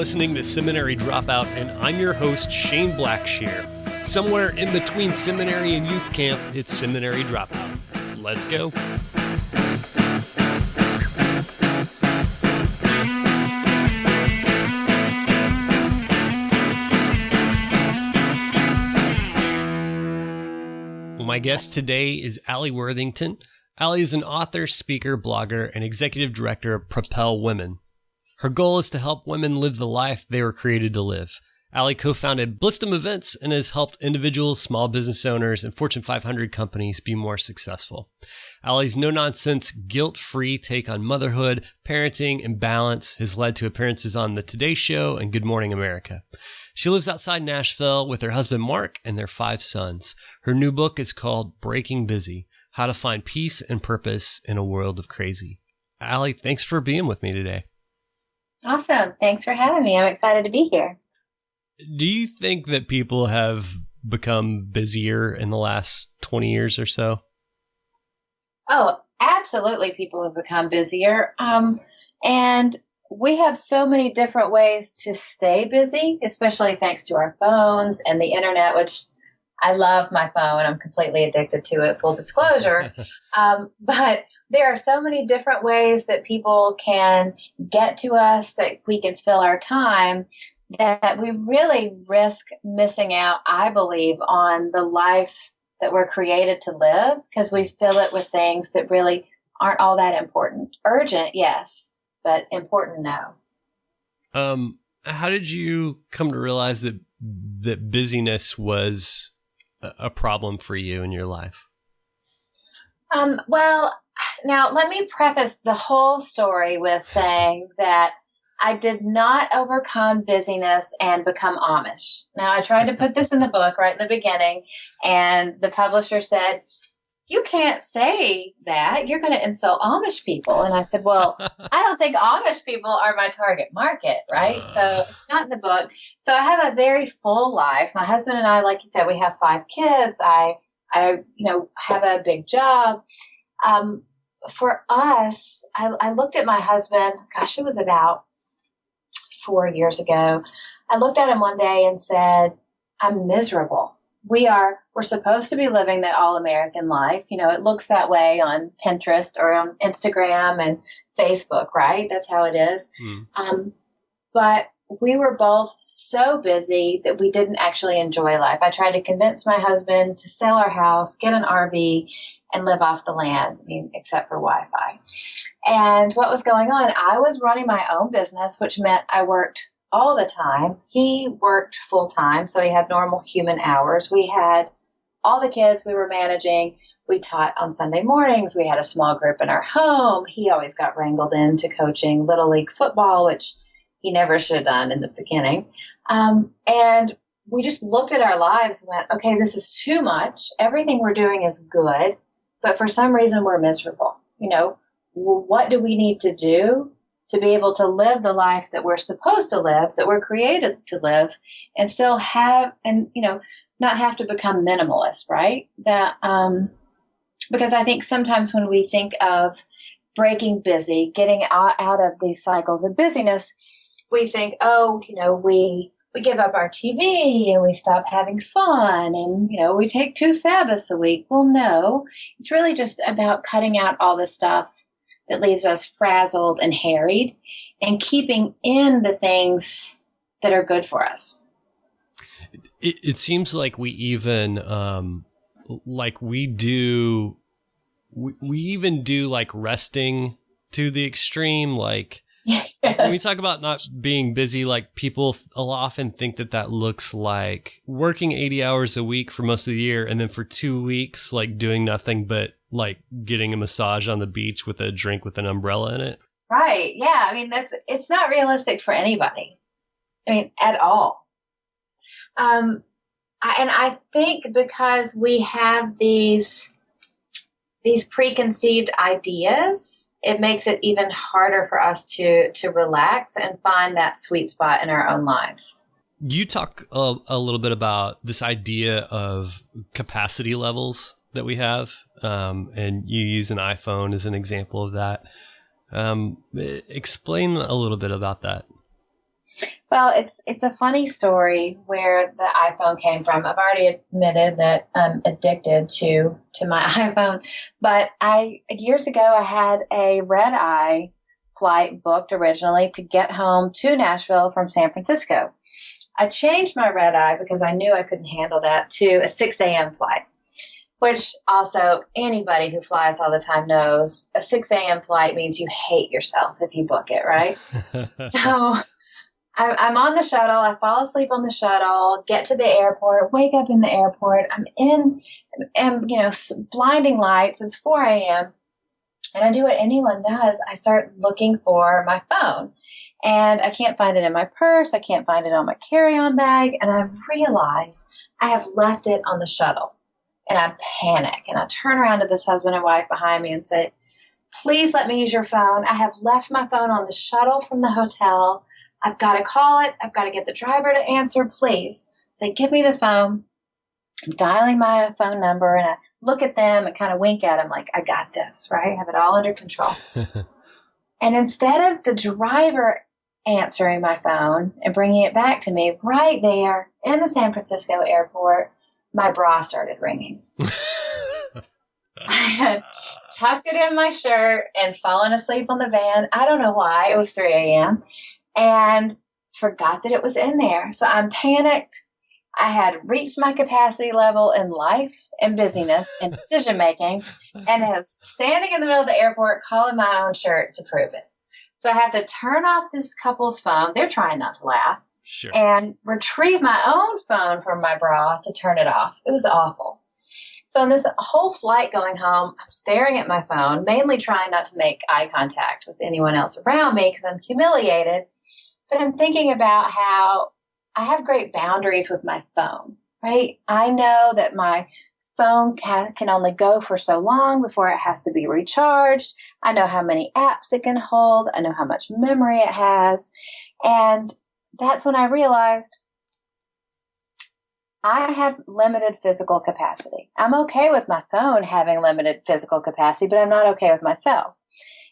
listening to Seminary Dropout, and I'm your host, Shane Blackshear. Somewhere in between seminary and youth camp, it's Seminary Dropout. Let's go. My guest today is Alli Worthington. Alli is an author, speaker, blogger, and executive director of Propel Women. Her goal is to help women live the life they were created to live. Alli co-founded Blistum Events and has helped individuals, small business owners, and Fortune 500 companies be more successful. Alli's no-nonsense, guilt-free take on motherhood, parenting, and balance has led to appearances on The Today Show and Good Morning America. She lives outside Nashville with her husband, Mark, and their 5 sons. Her new book is called Breaking Busy: How to Find Peace and Purpose in a World of Crazy. Alli, thanks for being with me today. Awesome. Thanks for having me. I'm excited to be here. Do you think that people have become busier in the last 20 years or so? Oh, absolutely. People have become busier. And we have so many different ways to stay busy, especially thanks to our phones and the internet, which I love my phone. I'm completely addicted to it, full disclosure. But there are so many different ways that people can get to us, that we can fill our time, that we really risk missing out, I believe, on the life that we're created to live, because we fill it with things that really aren't all that important. Urgent, yes, but important, no. How did you come to realize that busyness was a problem for you in your life? Well, now let me preface the whole story with saying that I did not overcome busyness and become Amish. Now, I tried to put this in the book right in the beginning, and the publisher said, "You can't say that. You're going to insult Amish people." And I said, well, I don't think Amish people are my target market, right? So it's not in the book. So I have a very full life. My husband and I, like you said, we have 5 kids. I have a big job. For us, I looked at my husband, gosh, it was about 4 years ago. I looked at him one day and said, I'm miserable. We're supposed to be living the all-American life. You know, it looks that way on Pinterest or on Instagram and Facebook, right? That's how it is. But we were both so busy that we didn't actually enjoy life. I tried to convince my husband to sell our house, get an RV, and live off the land, except for Wi-Fi. And what was going on? I was running my own business, which meant I worked all the time. He worked full time, so he had normal human hours. We had all the kids we were managing. We taught on Sunday mornings. We had a small group in our home. He always got wrangled into coaching Little League football, which he never should have done in the beginning. And we just looked at our lives and went, okay, this is too much. Everything we're doing is good, but for some reason we're miserable. You know, what do we need to do to be able to live the life that we're supposed to live, that we're created to live, and still have, and, not have to become minimalist, right? That, because I think sometimes when we think of breaking busy, getting out of these cycles of busyness, we think, we give up our TV and we stop having fun and, we take 2 Sabbaths a week. Well, no, it's really just about cutting out all the stuff that leaves us frazzled and harried and keeping in the things that are good for us. It seems like we even, we even do like resting to the extreme, like, yes. When we talk about not being busy, like people often think that looks like working 80 hours a week for most of the year. And then for 2 weeks, like doing nothing but like getting a massage on the beach with a drink with an umbrella in it. Right. Yeah. It's not realistic for anybody. At all. And I think because we have these preconceived ideas, it makes it even harder for us to relax and find that sweet spot in our own lives. You talk a little bit about this idea of capacity levels that we have, and you use an iPhone as an example of that. Explain a little bit about that. Well, it's a funny story where the iPhone came from. I've already admitted that I'm addicted to my iPhone, but years ago I had a red eye flight booked originally to get home to Nashville from San Francisco. I changed my red eye because I knew I couldn't handle that to a 6 a.m. flight, which also anybody who flies all the time knows a 6 a.m. flight means you hate yourself if you book it, right? So I'm on the shuttle. I fall asleep on the shuttle, get to the airport, wake up in the airport. Blinding lights. It's 4 a.m. And I do what anyone does. I start looking for my phone. And I can't find it in my purse. I can't find it on my carry-on bag. And I realize I have left it on the shuttle. And I panic. And I turn around to this husband and wife behind me and say, please let me use your phone. I have left my phone on the shuttle from the hotel. I've got to call it. I've got to get the driver to answer, please. Say, give me the phone. I'm dialing my phone number. And I look at them and kind of wink at them like, I got this, right? I have it all under control. And instead of the driver answering my phone and bringing it back to me right there in the San Francisco airport, my bra started ringing. I had tucked it in my shirt and fallen asleep on the van. I don't know why. It was 3 a.m. and forgot that it was in there. So I'm panicked. I had reached my capacity level in life and busyness and decision making, and was standing in the middle of the airport calling my own shirt to prove it. So I have to turn off this couple's phone. They're trying not to laugh. Sure. And retrieve my own phone from my bra to turn it off. It was awful. So in this whole flight going home, I'm staring at my phone, mainly trying not to make eye contact with anyone else around me because I'm humiliated. But I'm thinking about how I have great boundaries with my phone, right? I know that my phone can only go for so long before it has to be recharged. I know how many apps it can hold. I know how much memory it has. And that's when I realized I have limited physical capacity. I'm okay with my phone having limited physical capacity, but I'm not okay with myself.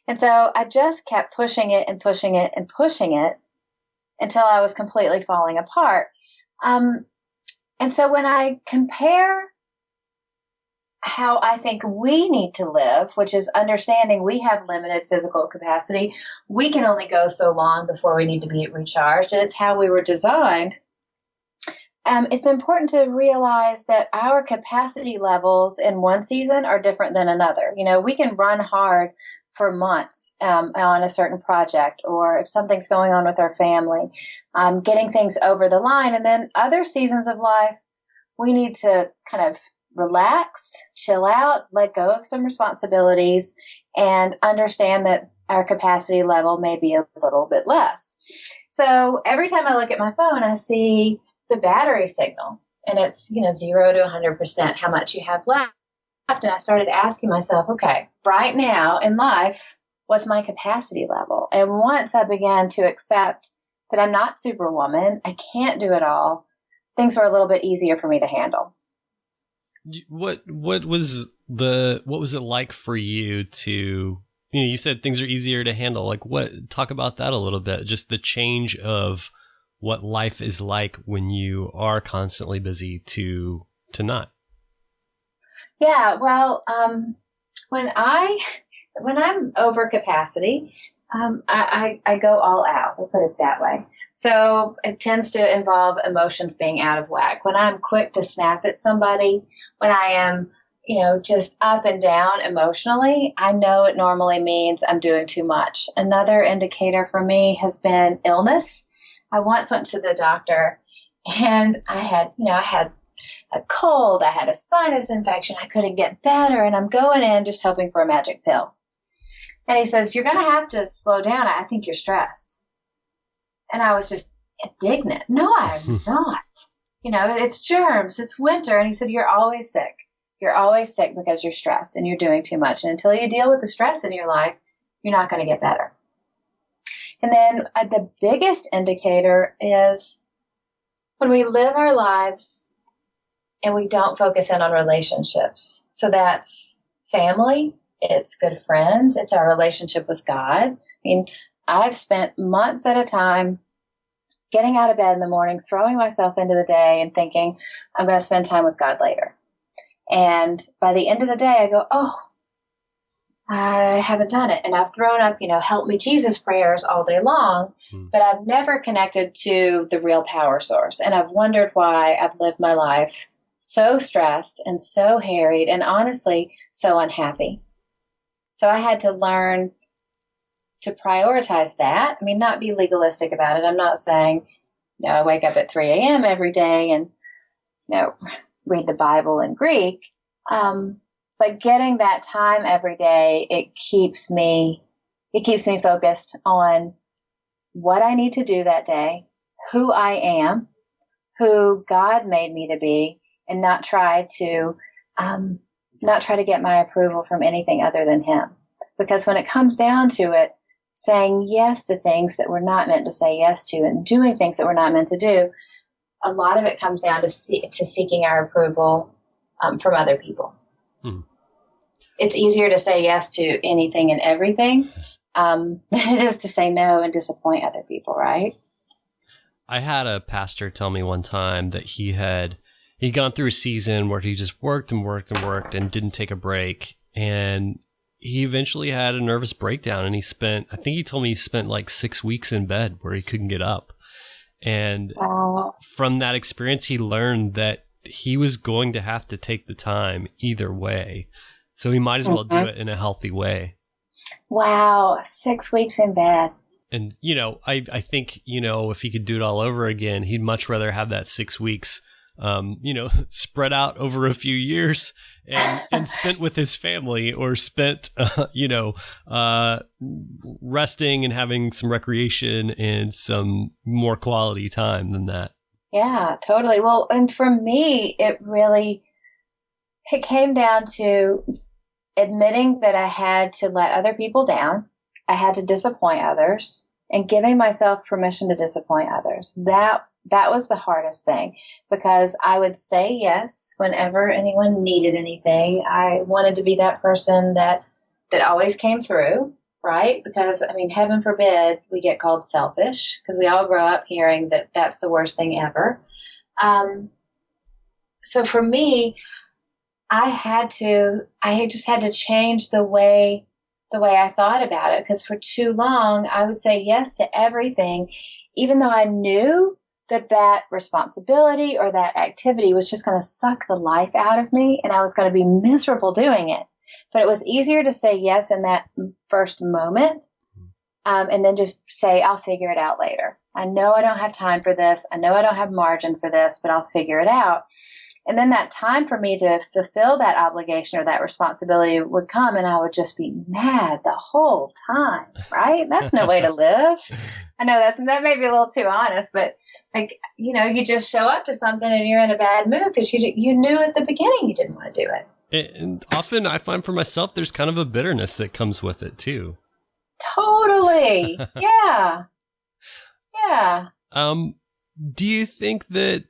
And so I just kept pushing it and pushing it and pushing it until I was completely falling apart. And so when I compare how I think we need to live, which is understanding we have limited physical capacity, we can only go so long before we need to be recharged, and it's how we were designed. It's important to realize that our capacity levels in one season are different than another. You know, we can run hard for months on a certain project, or if something's going on with our family, getting things over the line. And then other seasons of life, we need to kind of relax, chill out, let go of some responsibilities, and understand that our capacity level may be a little bit less. So every time I look at my phone, I see the battery signal, and it's 0 to 100%, how much you have left. And I started asking myself, okay, right now in life, what's my capacity level? And once I began to accept that I'm not Superwoman, I can't do it all, things were a little bit easier for me to handle. What was it like for you to, you said things are easier to handle. Like talk about that a little bit, just the change of what life is like when you are constantly busy to not. Yeah, well, when I'm over capacity, I go all out. We'll put it that way. So it tends to involve emotions being out of whack. When I'm quick to snap at somebody, when I am, just up and down emotionally, I know it normally means I'm doing too much. Another indicator for me has been illness. I once went to the doctor and I had a cold, I had a sinus infection, I couldn't get better, and I'm going in just hoping for a magic pill. And he says, you're going to have to slow down. I think you're stressed. And I was just indignant. No, I'm not. It's germs, it's winter. And he said, you're always sick. You're always sick because you're stressed and you're doing too much. And until you deal with the stress in your life, you're not going to get better. And then the biggest indicator is when we live our lives and we don't focus in on relationships. So that's family, it's good friends, it's our relationship with God. I mean, I've spent months at a time getting out of bed in the morning, throwing myself into the day and thinking, I'm going to spend time with God later. And by the end of the day, I go, oh, I haven't done it. And I've thrown up, help me Jesus prayers all day long, but I've never connected to the real power source. And I've wondered why I've lived my life so stressed and so harried and honestly so unhappy. So I had to learn to prioritize that. I mean, not be legalistic about it. I'm not saying, I wake up at 3 a.m. every day and, read the Bible in Greek. But getting that time every day, it keeps me focused on what I need to do that day, who I am, who God made me to be, and not try to get my approval from anything other than Him. Because when it comes down to it, saying yes to things that we're not meant to say yes to and doing things that we're not meant to do, a lot of it comes down to seeking our approval from other people. It's easier to say yes to anything and everything than it is to say no and disappoint other people, right? I had a pastor tell me one time that he'd gone through a season where he just worked and worked and worked and didn't take a break. And he eventually had a nervous breakdown, and he told me he spent like 6 weeks in bed where he couldn't get up. And from that experience, he learned that he was going to have to take the time either way. So he might as well do it in a healthy way. Wow. 6 weeks in bed. And, I think, if he could do it all over again, he'd much rather have that 6 weeks, spread out over a few years and spent with his family, or spent, resting and having some recreation and some more quality time than that. Yeah, totally. Well, and for me, it came down to admitting that I had to let other people down. I had to disappoint others, and giving myself permission to disappoint others. That was the hardest thing, because I would say yes whenever anyone needed anything. I wanted to be that person that always came through, right? Because, heaven forbid we get called selfish, because we all grow up hearing that that's the worst thing ever. So for me, I just had to change the way I thought about it, because for too long I would say yes to everything, even though I knew that responsibility or that activity was just going to suck the life out of me, and I was going to be miserable doing it. But it was easier to say yes in that first moment, and then just say, I'll figure it out later. I know I don't have time for this. I know I don't have margin for this, but I'll figure it out. And then that time for me to fulfill that obligation or that responsibility would come, and I would just be mad the whole time, right? That's no way to live. I know that may be a little too honest, but you just show up to something and you're in a bad mood because you knew at the beginning you didn't want to do it. And often I find for myself, there's kind of a bitterness that comes with it too. Totally. Yeah. Yeah. Do you think that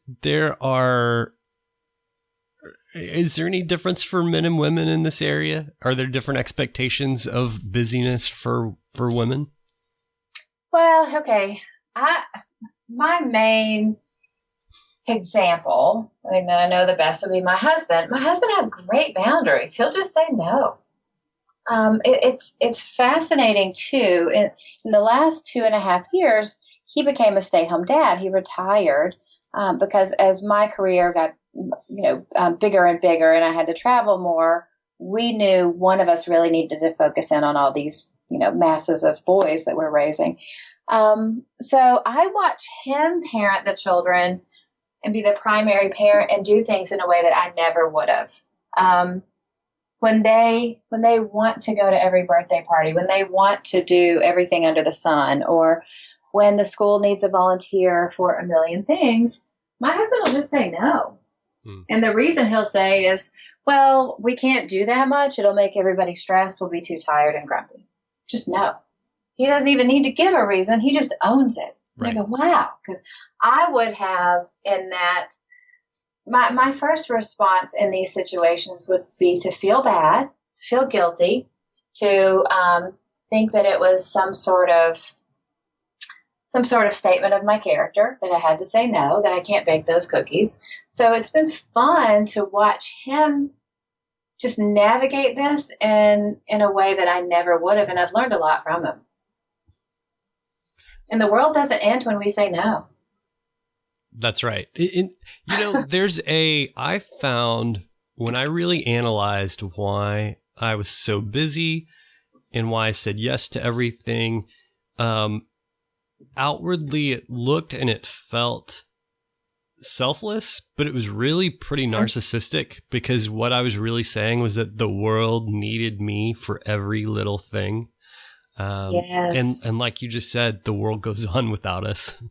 is there any difference for men and women in this area? Are there different expectations of busyness for women? Well, okay. My main example, I know the best would be my husband. My husband has great boundaries. He'll just say no. It's fascinating too. In the last 2.5 years, he became a stay-home dad. He retired because as my career got bigger and bigger, and I had to travel more, we knew one of us really needed to focus in on all these masses of boys that we're raising. So I watch him parent the children and be the primary parent and do things in a way that I never would have. When they want to go to every birthday party, when they want to do everything under the sun, or when the school needs a volunteer for a million things, my husband will just say no. And the reason he'll say is, well, we can't do that much. It'll make everybody stressed. We'll be too tired and grumpy. Just no. He doesn't even need to give a reason. He just owns it. Right. And I go, wow. Because I would have in that, my first response in these situations would be to feel bad, to feel guilty, to think that it was some sort of some sort of statement of my character that I had to say no, that I can't bake those cookies. So it's been fun to watch him just navigate this in a way that I never would have, and I've learned a lot from him. And the world doesn't end when we say no. That's right. I found when I really analyzed why I was so busy and why I said yes to everything, outwardly it looked and it felt selfless, but it was really pretty narcissistic, because what I was really saying was that the world needed me for every little thing. Yes. And like you just said, the world goes on without us.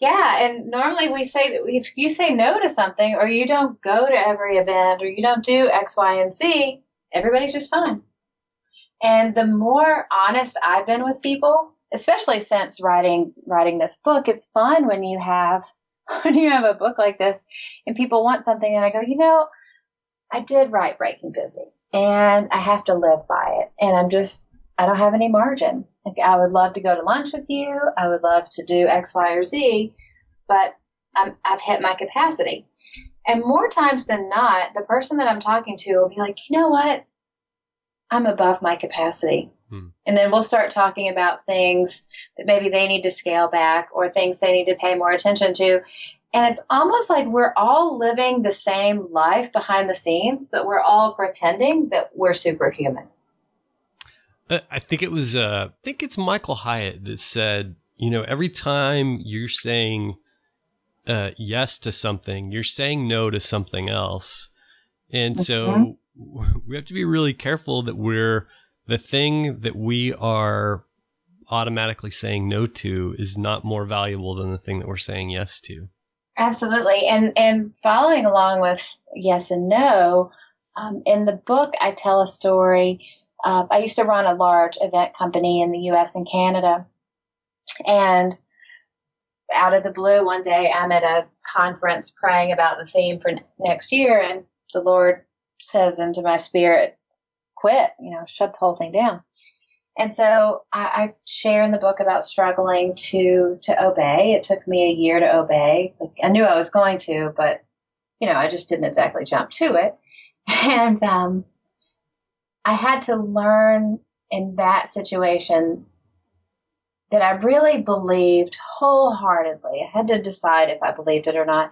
Yeah, and normally we say that if you say no to something, or you don't go to every event, or you don't do X, Y, and Z, everybody's just fine. And the more honest I've been with people, especially since writing this book, it's fun when you have a book like this and people want something, and I go, I did write Breaking Busy, and I have to live by it, and I don't have any margin. Like, I would love to go to lunch with you. I would love to do X, Y, or Z, but I've hit my capacity. And more times than not, the person that I'm talking to will be like, you know what? I'm above my capacity. And then we'll start talking about things that maybe they need to scale back, or things they need to pay more attention to. And it's almost like we're all living the same life behind the scenes, but we're all pretending that we're superhuman. I think it's Michael Hyatt that said, every time you're saying yes to something, you're saying no to something else. And so we have to be really careful that the thing that we are automatically saying no to is not more valuable than the thing that we're saying yes to. Absolutely. And following along with yes and no, in the book, I tell a story. I used to run a large event company in the U.S. and Canada. And out of the blue, one day I'm at a conference praying about the theme for next year. And the Lord says into my spirit, quit, shut the whole thing down. And so I share in the book about struggling to obey. It took me a year to obey. I knew I was going to, but, I just didn't exactly jump to it. And I had to learn in that situation that I really believed wholeheartedly. I had to decide if I believed it or not,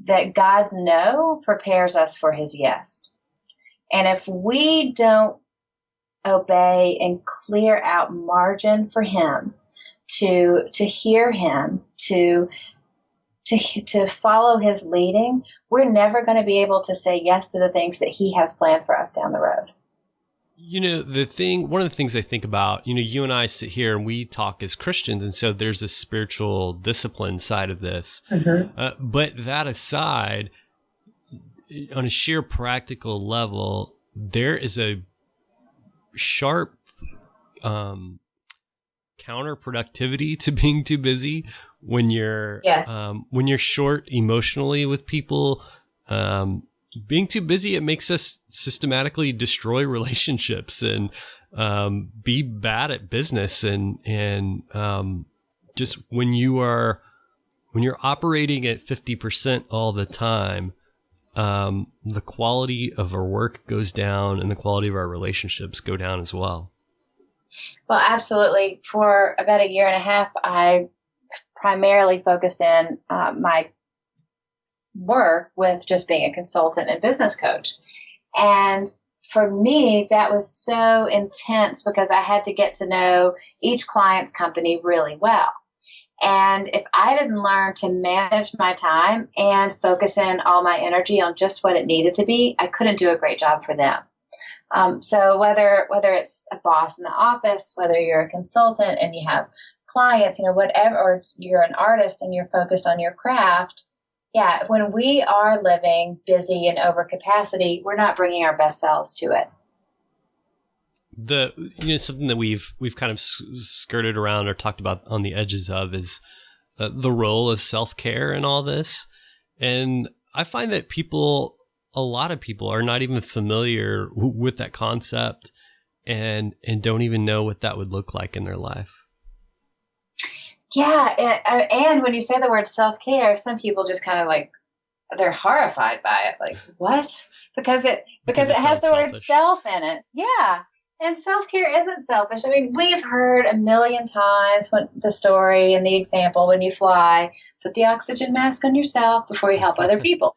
that God's no prepares us for his yes. And if we don't obey and clear out margin for him, to hear him, to follow his leading, we're never going to be able to say yes to the things that he has planned for us down the road. One of the things I think about, you and I sit here and we talk as Christians, and so there's a spiritual discipline side of this. But that aside, on a sheer practical level, there is a sharp counterproductivity to being too busy when you're short emotionally with people. Being too busy, it makes us systematically destroy relationships and be bad at business. And just when you're operating at 50% all the time, the quality of our work goes down and the quality of our relationships go down as well. Well, absolutely. For about a year and a half, I primarily focused in my work with just being a consultant and business coach. And for me, that was so intense because I had to get to know each client's company really well. And if I didn't learn to manage my time and focus in all my energy on just what it needed to be, I couldn't do a great job for them. So whether it's a boss in the office, whether you're a consultant and you have clients, whatever, or you're an artist and you're focused on your craft, yeah, when we are living busy and over capacity, we're not bringing our best selves to it. Something that we've kind of skirted around or talked about on the edges of is the role of self-care in all this. And I find that a lot of people are not even familiar with that concept and don't even know what that would look like in their life. Yeah. And when you say the word self-care, some people just kind of like, they're horrified by it. Like, what? Because it has the word self in it. Yeah. And self-care isn't selfish. I mean, we've heard a million times when the story and the example, when you fly, put the oxygen mask on yourself before you help other people.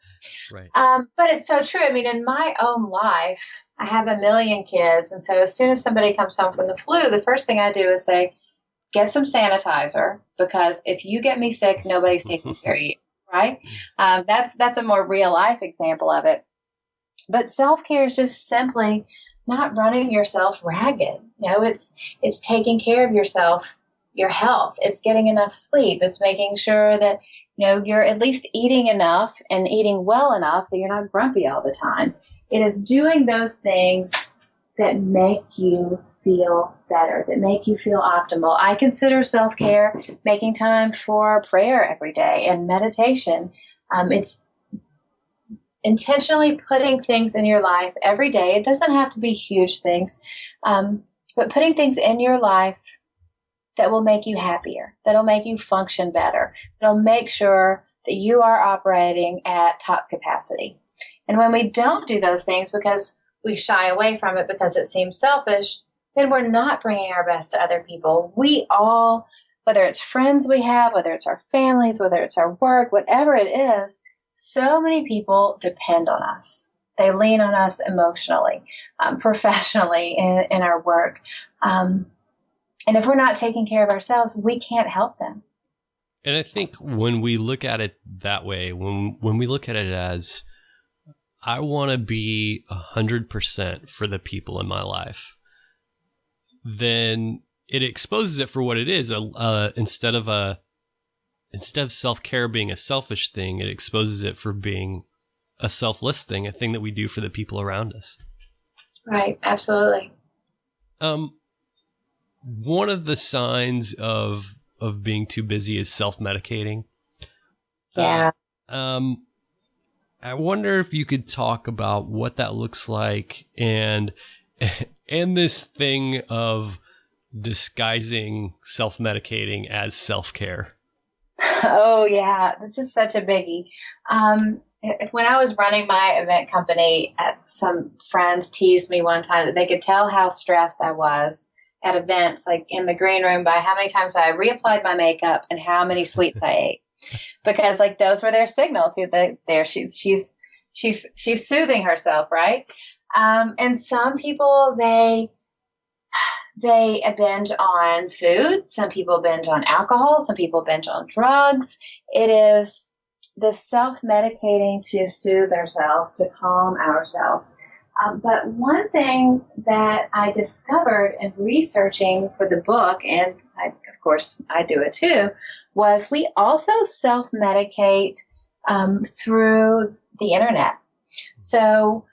Right. But it's so true. I mean, in my own life, I have a million kids. And so as soon as somebody comes home from the flu, the first thing I do is say, get some sanitizer, because if you get me sick, nobody's taking care of you. Right? That's a more real life example of it. But self-care is just simply not running yourself ragged. It's taking care of yourself, your health. It's getting enough sleep. It's making sure that, you're at least eating enough and eating well enough that you're not grumpy all the time. It is doing those things that make you feel better, that make you feel optimal. I consider self-care making time for prayer every day and meditation. It's intentionally putting things in your life every day. It doesn't have to be huge things, but putting things in your life that will make you happier, that'll make you function better, that'll make sure that you are operating at top capacity. And when we don't do those things because we shy away from it because it seems selfish, then we're not bringing our best to other people. We all, whether it's friends we have, whether it's our families, whether it's our work, whatever it is, so many people depend on us. They lean on us emotionally, professionally in our work. And if we're not taking care of ourselves, we can't help them. And I think when we look at it that way, when we look at it as, I want to be 100% for the people in my life, then it exposes it for what it is. Instead of self-care being a selfish thing, it exposes it for being a selfless thing, a thing that we do for the people around us. Right, absolutely. One of the signs of being too busy is self-medicating. Yeah. I wonder if you could talk about what that looks like and this thing of disguising self-medicating as self-care. Oh, yeah. This is such a biggie. When I was running my event company, some friends teased me one time that they could tell how stressed I was at events, like in the green room, by how many times I reapplied my makeup and how many sweets I ate. Because like those were their signals. She's soothing herself, right? And some people, they binge on food. Some people binge on alcohol. Some people binge on drugs. It is the self-medicating to soothe ourselves, to calm ourselves. But one thing that I discovered in researching for the book, and of course I do it too, was we also self-medicate through the internet. So,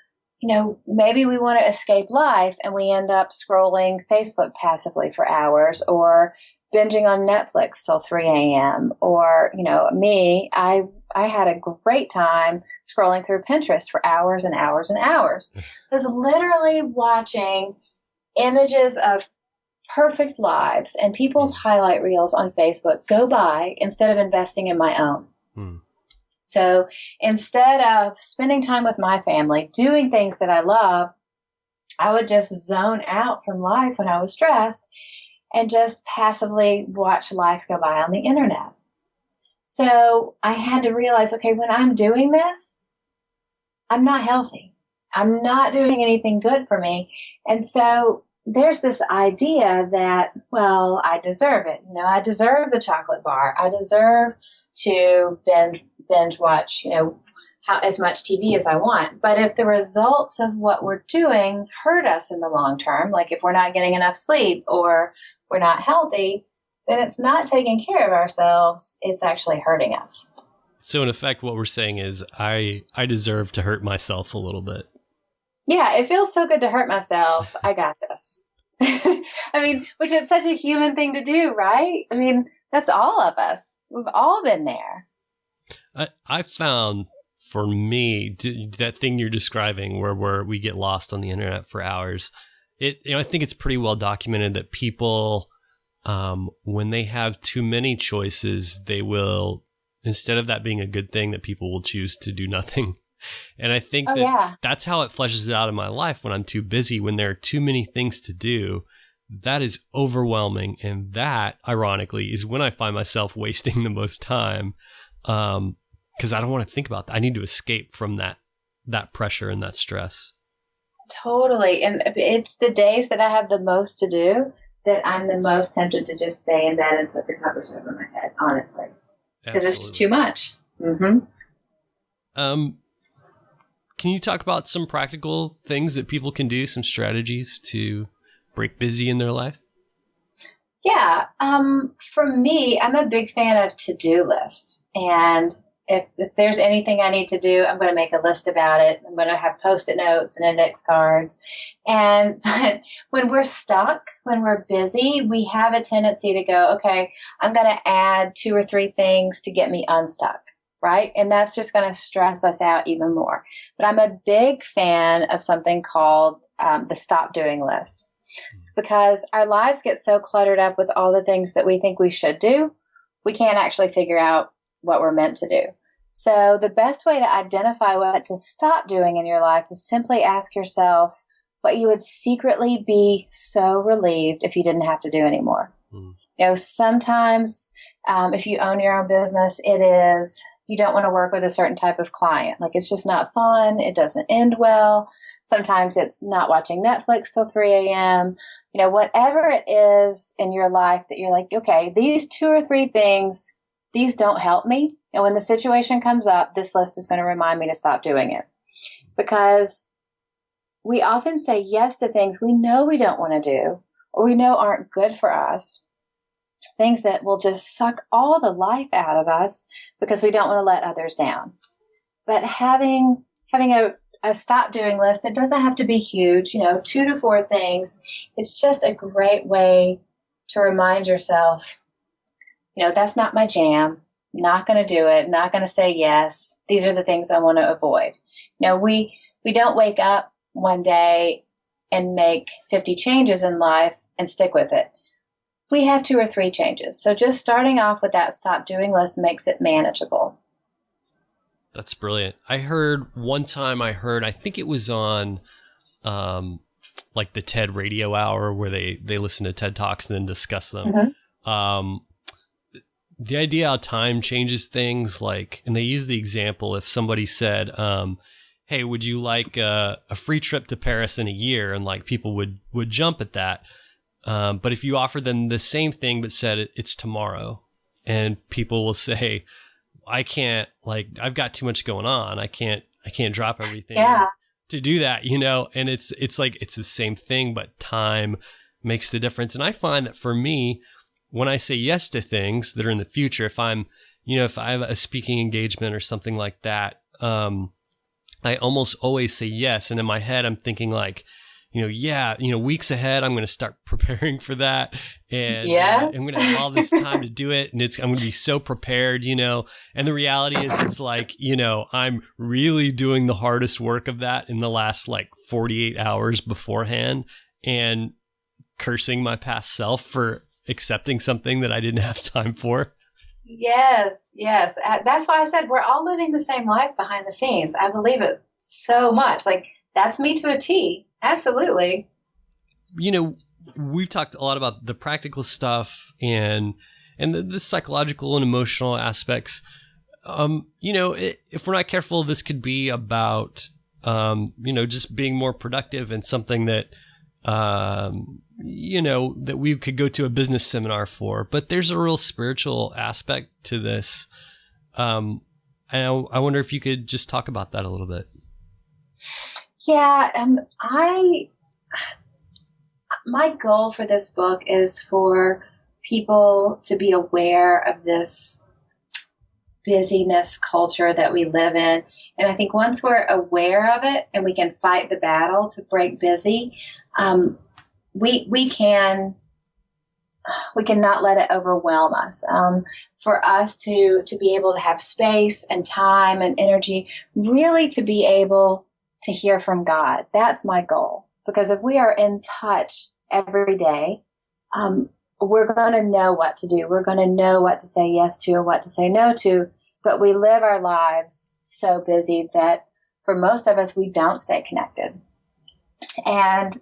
maybe we want to escape life and we end up scrolling Facebook passively for hours, or binging on Netflix till 3 a.m. Or, me, I had a great time scrolling through Pinterest for hours and hours and hours. I was literally watching images of perfect lives and people's highlight reels on Facebook go by instead of investing in my own. So instead of spending time with my family, doing things that I love, I would just zone out from life when I was stressed and just passively watch life go by on the internet. So I had to realize, okay, when I'm doing this, I'm not healthy. I'm not doing anything good for me. And so there's this idea that, well, I deserve it. I deserve the chocolate bar. I deserve to binge watch, as much TV as I want. But if the results of what we're doing hurt us in the long term, like if we're not getting enough sleep or we're not healthy, then it's not taking care of ourselves. It's actually hurting us. So in effect, what we're saying is I deserve to hurt myself a little bit. Yeah, it feels so good to hurt myself. I got this. Which is such a human thing to do, right? That's all of us. We've all been there. I found for me that thing you're describing where we get lost on the internet for hours. I think it's pretty well documented that people when they have too many choices, they will, instead of that being a good thing, that people will choose to do nothing. And I think that's how it fleshes it out in my life when I'm too busy, when there are too many things to do. That is overwhelming. And that, ironically, is when I find myself wasting the most time, because I don't want to think about that. I need to escape from that pressure and that stress. Totally. And it's the days that I have the most to do that I'm the most tempted to just stay in bed and put the covers over my head, honestly. Because it's just too much. Mm-hmm. Can you talk about some practical things that people can do, some strategies to break busy in their life? Yeah. For me, I'm a big fan of to-do lists. And if there's anything I need to do, I'm going to make a list about it. I'm going to have Post-it notes and index cards. But when we're stuck, when we're busy, we have a tendency to go, okay, I'm going to add 2 or 3 things to get me unstuck. Right? And that's just going to stress us out even more. But I'm a big fan of something called the stop doing list. It's because our lives get so cluttered up with all the things that we think we should do, we can't actually figure out what we're meant to do. So the best way to identify what to stop doing in your life is simply ask yourself what you would secretly be so relieved if you didn't have to do anymore. Sometimes if you own your own business, it is you don't want to work with a certain type of client. Like, it's just not fun. It doesn't end well. Sometimes it's not watching Netflix till 3 a.m. Whatever it is in your life that you're like, okay, these 2 or 3 things, these don't help me. And when the situation comes up, this list is going to remind me to stop doing it. Because we often say yes to things we know we don't want to do, or we know aren't good for us. Things that will just suck all the life out of us because we don't want to let others down. But having a stop doing list, it doesn't have to be huge, 2 to 4 things. It's just a great way to remind yourself, that's not my jam. Not going to do it. Not going to say yes. These are the things I want to avoid. We don't wake up one day and make 50 changes in life and stick with it. We have 2 or 3 changes. So just starting off with that stop doing list makes it manageable. That's brilliant. I heard one time, I think it was on like the TED Radio Hour, where they listen to TED Talks and then discuss them. Mm-hmm. The idea how time changes things, and they use the example, if somebody said, hey, would you like a free trip to Paris in a year? And people would jump at that. But if you offer them the same thing but said it's tomorrow, and people will say, I can't, I've got too much going on. I can't drop everything to do that, and it's the same thing, but time makes the difference. And I find that for me, when I say yes to things that are in the future, if I have a speaking engagement or something like that, I almost always say yes. And in my head, I'm thinking weeks ahead, I'm going to start preparing for that. And yes. I'm going to have all this time to do it. And I'm going to be so prepared, and the reality is it's I'm really doing the hardest work of that in the last 48 hours beforehand, and cursing my past self for accepting something that I didn't have time for. Yes. That's why I said we're all living the same life behind the scenes. I believe it so much. That's me to a T. Absolutely. We've talked a lot about the practical stuff and the psychological and emotional aspects. If we're not careful, this could be about, just being more productive, and something that, that we could go to a business seminar for. But there's a real spiritual aspect to this. And I wonder if you could just talk about that a little bit. Yeah, my goal for this book is for people to be aware of this busyness culture that we live in. And I think once we're aware of it and we can fight the battle to break busy, we can not let it overwhelm us. For us to be able to have space and time and energy, really to be able to hear from God. That's my goal. Because if we are in touch every day, we're going to know what to do. We're going to know what to say yes to and what to say no to. But we live our lives so busy that for most of us, we don't stay connected. And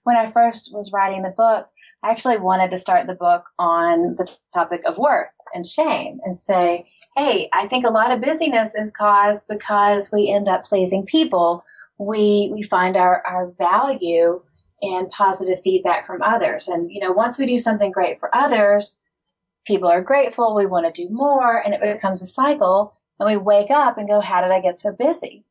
when I first was writing the book, I actually wanted to start the book on the topic of worth and shame and say, hey, I think a lot of busyness is caused because we end up pleasing people. We find our value in positive feedback from others. And, once we do something great for others, people are grateful. We want to do more, and it becomes a cycle. And we wake up and go, how did I get so busy?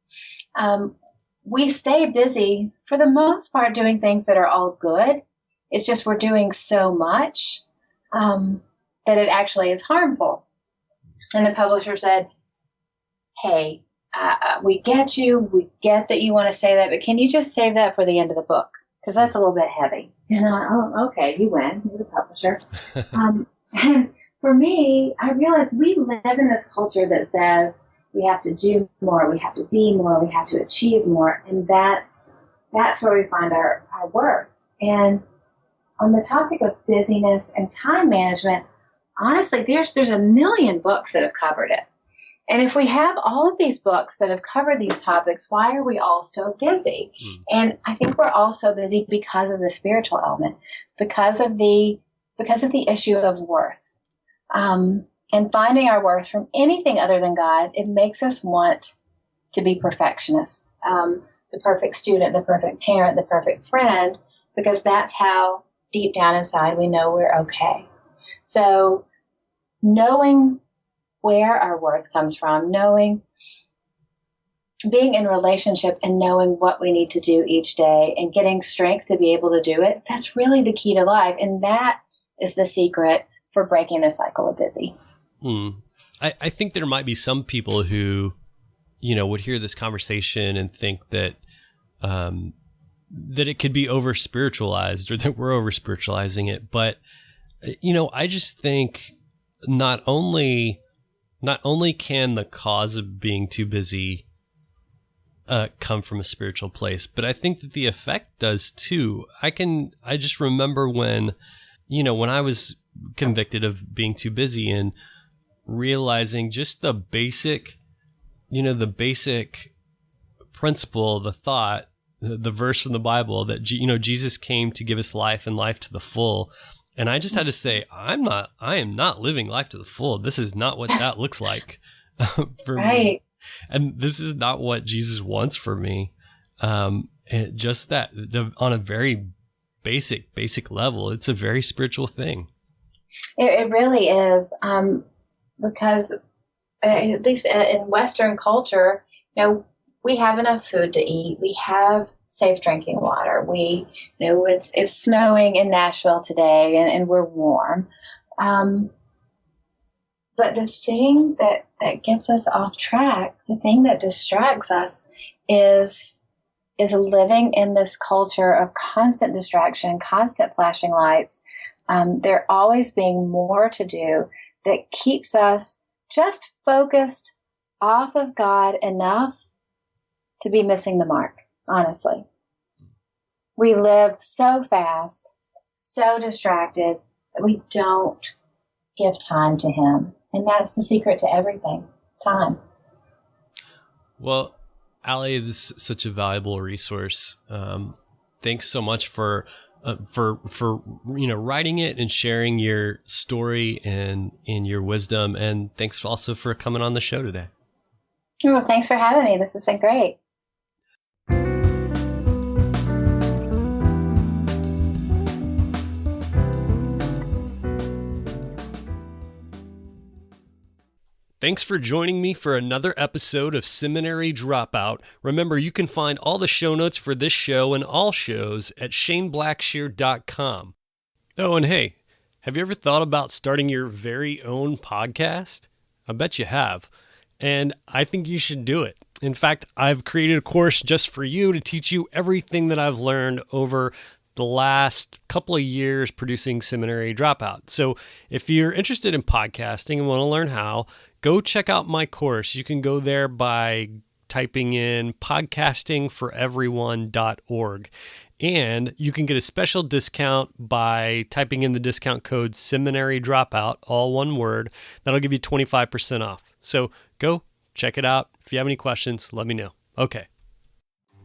We stay busy for the most part doing things that are all good. It's just we're doing so much that it actually is harmful. And the publisher said, hey, we get you. We get that you want to say that, but can you just save that for the end of the book? Because that's a little bit heavy. And I'm like, oh, okay, you win. You're the publisher. And for me, I realized we live in this culture that says we have to do more, we have to be more, we have to achieve more. And that's where we find our worth. And on the topic of busyness and time management, honestly, there's a million books that have covered it. And if we have all of these books that have covered these topics, why are we all so busy? And I think we're all so busy because of the spiritual element, because of the issue of worth. And finding our worth from anything other than God, it makes us want to be perfectionists, the perfect student, the perfect parent, the perfect friend, because that's how deep down inside we know we're okay. So knowing where our worth comes from, being in relationship and knowing what we need to do each day and getting strength to be able to do it, that's really the key to life. And that is the secret for breaking the cycle of busy. I think there might be some people who, would hear this conversation and think that that it could be over spiritualized or that we're over spiritualizing it. But, I just think not only can the cause of being too busy come from a spiritual place, but I think that the effect does too. I just remember when I was convicted of being too busy and realizing just the basic principle, the thought, the verse from the Bible that, Jesus came to give us life and life to the full. And I just had to say, I am not living life to the full. This is not what that looks like for me. And this is not what Jesus wants for me. And just that on a very basic level, it's a very spiritual thing. It really is. Because at least in Western culture, we have enough food to eat. We have safe drinking water. It's snowing in Nashville today and we're warm. But the thing that gets us off track, the thing that distracts us is living in this culture of constant distraction, constant flashing lights. There always being more to do that keeps us just focused off of God enough to be missing the mark, honestly. We live so fast, so distracted, that we don't give time to Him. And that's the secret to everything, time. Well, Alli, this is such a valuable resource. Thanks so much for writing it and sharing your story and your wisdom, and thanks also for coming on the show today. Well, thanks for having me. This has been great. Thanks for joining me for another episode of Seminary Dropout. Remember, you can find all the show notes for this show and all shows at shaneblackshear.com. Oh, and hey, have you ever thought about starting your very own podcast? I bet you have. And I think you should do it. In fact, I've created a course just for you to teach you everything that I've learned over the last couple of years producing Seminary Dropout. So if you're interested in podcasting and want to learn how, go check out my course. You can go there by typing in podcastingforeveryone.org. And you can get a special discount by typing in the discount code Seminary Dropout, all one word. That'll give you 25% off. So go check it out. If you have any questions, let me know. Okay.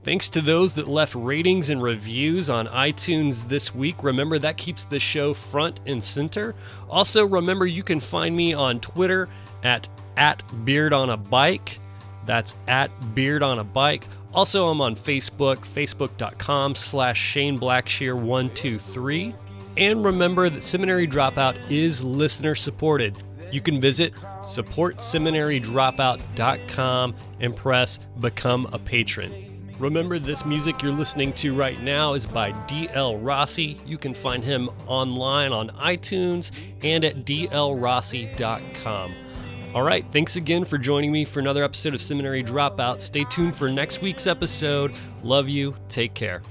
Thanks to those that left ratings and reviews on iTunes this week. Remember, that keeps the show front and center. Also, remember, you can find me on Twitter at beardonabike. That's at beardonabike. Also, I'm on Facebook, facebook.com/ShaneBlackshear123. And remember that Seminary Dropout is listener supported. You can visit supportseminarydropout.com and press Become a Patron. Remember, this music you're listening to right now is by D.L. Rossi. You can find him online on iTunes and at dlrossi.com. All right, thanks again for joining me for another episode of Seminary Dropout. Stay tuned for next week's episode. Love you. Take care.